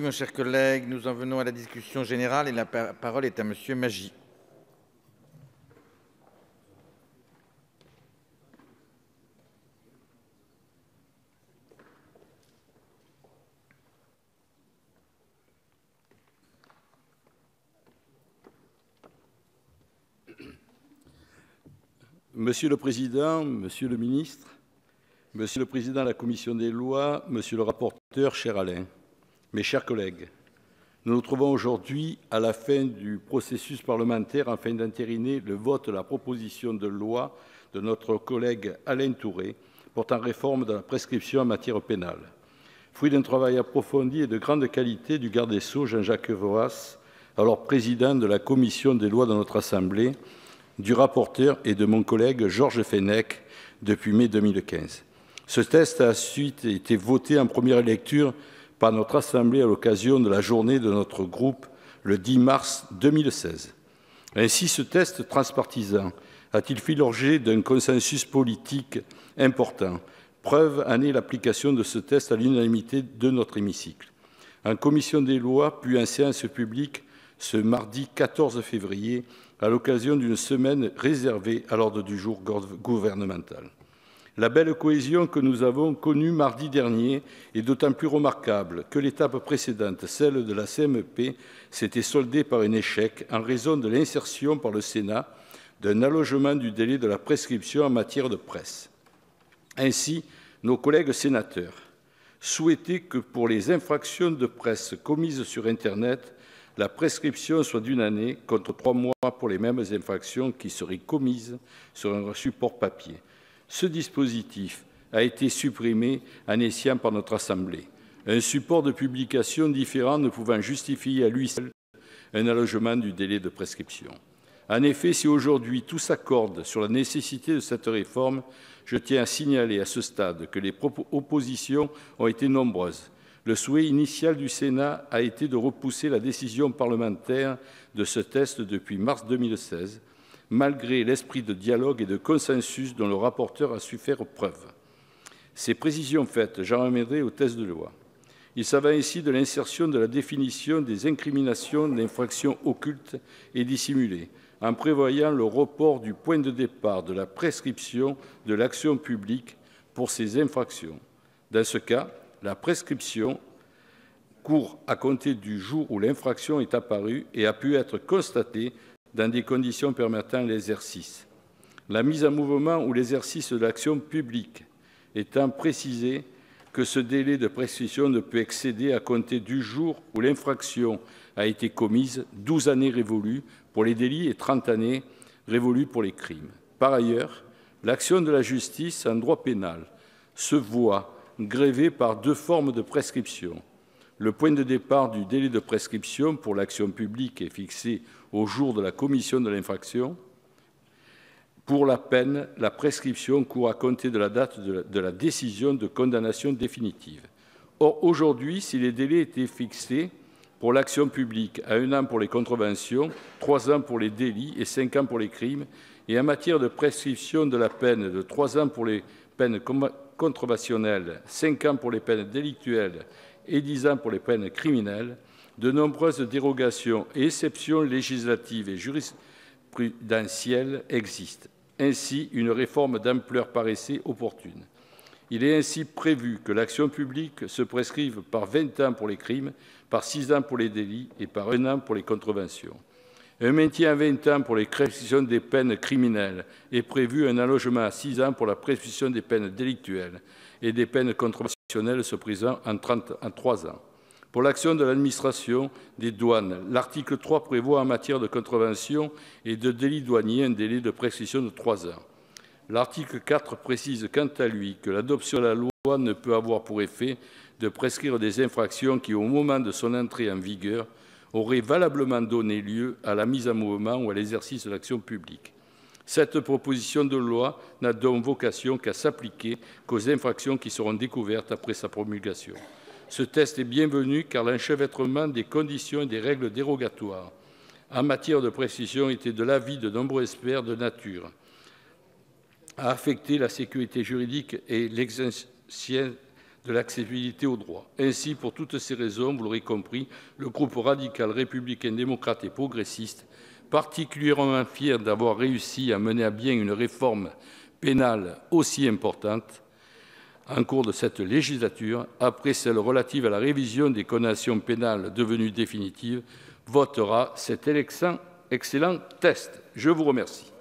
Mes chers collègues. Nous en venons à la discussion générale et la parole est à Monsieur Magy. Monsieur le Président, Monsieur le Ministre, Monsieur le Président de la Commission des lois, Monsieur le rapporteur, cher Alain, mes chers collègues, nous nous trouvons aujourd'hui à la fin du processus parlementaire afin d'entériner le vote de la proposition de loi de notre collègue Alain Tourret portant réforme de la prescription en matière pénale. Fruit d'un travail approfondi et de grande qualité du garde des Sceaux, Jean-Jacques Urvoas, alors président de la Commission des lois de notre Assemblée, du rapporteur et de mon collègue Georges Fenech depuis mai 2015. Ce texte a ensuite été voté en première lecture par notre Assemblée à l'occasion de la journée de notre groupe le 10 mars 2016. Ainsi, ce texte transpartisan a-t-il fait l'objet d'un consensus politique important. Preuve en est l'application de ce texte à l'unanimité de notre hémicycle. En commission des lois, puis en séance publique, ce mardi 14 février, à l'occasion d'une semaine réservée à l'ordre du jour gouvernemental. La belle cohésion que nous avons connue mardi dernier est d'autant plus remarquable que l'étape précédente, celle de la CMP, s'était soldée par un échec en raison de l'insertion par le Sénat d'un allongement du délai de la prescription en matière de presse. Ainsi, nos collègues sénateurs souhaitaient que pour les infractions de presse commises sur Internet, la prescription soit d'1 année contre 3 mois pour les mêmes infractions qui seraient commises sur un support papier. Ce dispositif a été supprimé en escient par notre Assemblée. Un support de publication différent ne pouvant justifier à lui seul un allongement du délai de prescription. En effet, si aujourd'hui tout s'accorde sur la nécessité de cette réforme, je tiens à signaler à ce stade que les oppositions ont été nombreuses. Le souhait initial du Sénat a été de repousser la décision parlementaire de ce texte depuis mars 2016, malgré l'esprit de dialogue et de consensus dont le rapporteur a su faire preuve. Ces précisions faites, j'en reviendrai au texte de loi. Il s'avère ainsi de l'insertion de la définition des incriminations d'infractions occultes et dissimulées, en prévoyant le report du point de départ de la prescription de l'action publique pour ces infractions. Dans ce cas, la prescription court à compter du jour où l'infraction est apparue et a pu être constatée dans des conditions permettant l'exercice. La mise en mouvement ou l'exercice de l'action publique étant précisé que ce délai de prescription ne peut excéder à compter du jour où l'infraction a été commise, 12 années révolues pour les délits et 30 années révolues pour les crimes. Par ailleurs, l'action de la justice en droit pénal se voit grévé par 2 formes de prescription. Le point de départ du délai de prescription pour l'action publique est fixé au jour de la commission de l'infraction. Pour la peine, la prescription court à compter de la date de la décision de condamnation définitive. Or, aujourd'hui, si les délais étaient fixés pour l'action publique à 1 an pour les contraventions, 3 ans pour les délits et 5 ans pour les crimes, et en matière de prescription de la peine de 3 ans pour les peines contraventionnelles, 5 ans pour les peines délictuelles et 10 ans pour les peines criminelles, de nombreuses dérogations et exceptions législatives et jurisprudentielles existent. Ainsi, une réforme d'ampleur paraissait opportune. Il est ainsi prévu que l'action publique se prescrive par 20 ans pour les crimes, par 6 ans pour les délits et par 1 an pour les contraventions. Un maintien à 20 ans pour les prescriptions des peines criminelles est prévu, un allongement à 6 ans pour la prescription des peines délictuelles et des peines contraventionnelles se présent en 3 ans. Pour l'action de l'administration des douanes, l'article 3 prévoit en matière de contravention et de délit douanier un délai de prescription de 3 ans. L'article 4 précise quant à lui que l'adoption de la loi ne peut avoir pour effet de prescrire des infractions qui, au moment de son entrée en vigueur, auraient valablement donné lieu à la mise en mouvement ou à l'exercice de l'action publique. Cette proposition de loi n'a donc vocation qu'à s'appliquer qu'aux infractions qui seront découvertes après sa promulgation. Ce texte est bienvenu car l'enchevêtrement des conditions et des règles dérogatoires en matière de prescription était de l'avis de nombreux experts de nature à affecter la sécurité juridique et l'exercice de l'accessibilité au droit. Ainsi, pour toutes ces raisons, vous l'aurez compris, le groupe radical, républicain, démocrate et progressiste, particulièrement fier d'avoir réussi à mener à bien une réforme pénale aussi importante en cours de cette législature, après celle relative à la révision des condamnations pénales devenues définitives, votera cet excellent texte. Je vous remercie.